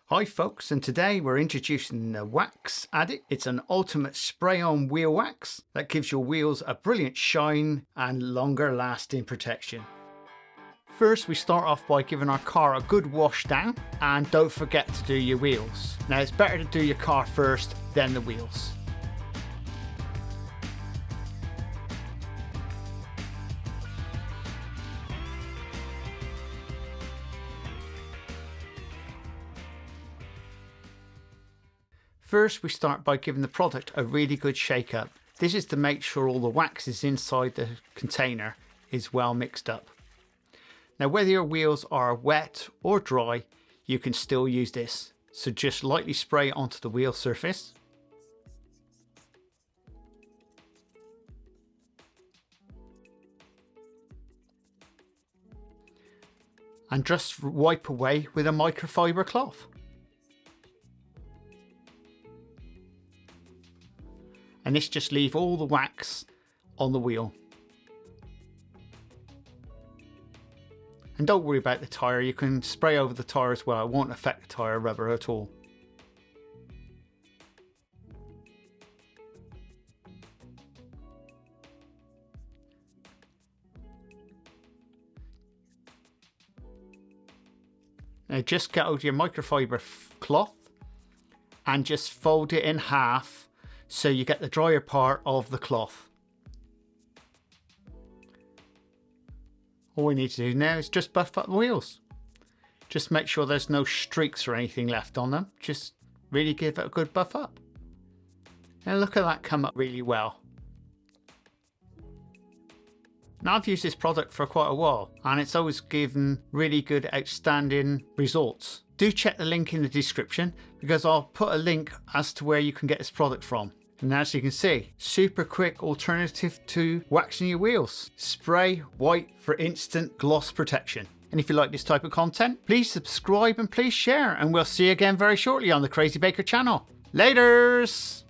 Hi folks, and today we're introducing the Waxaddict. It's an ultimate spray-on wheel wax that gives your wheels a brilliant shine and longer lasting protection. First we start off by giving our car a good wash down, and don't forget to do your wheels. Now it's better to do your car first, then the wheels. First we start by giving the product a really good shake up. This is to make sure all the waxes inside the container is well mixed up. Now whether your wheels are wet or dry, you can still use this. So just lightly spray onto the wheel surface. And just wipe away with a microfiber cloth. And this just leave all the wax on the wheel. And don't worry about the tyre, you can spray over the tyre as well, it won't affect the tyre rubber at all. Now just get out your microfiber cloth and just fold it in half so you get the drier part of the cloth. All we need to do now is just buff up the wheels. Just make sure there's no streaks or anything left on them. Just really give it a good buff up. And look at that come up really well. Now I've used this product for quite a while and it's always given really good outstanding results. Do check the link in the description because I'll put a link as to where you can get this product from. And as you can see, super quick alternative to waxing your wheels. Spray white for instant gloss protection. And if you like this type of content, please subscribe and please share. And we'll see you again very shortly on the Crazy Baker channel. Laters!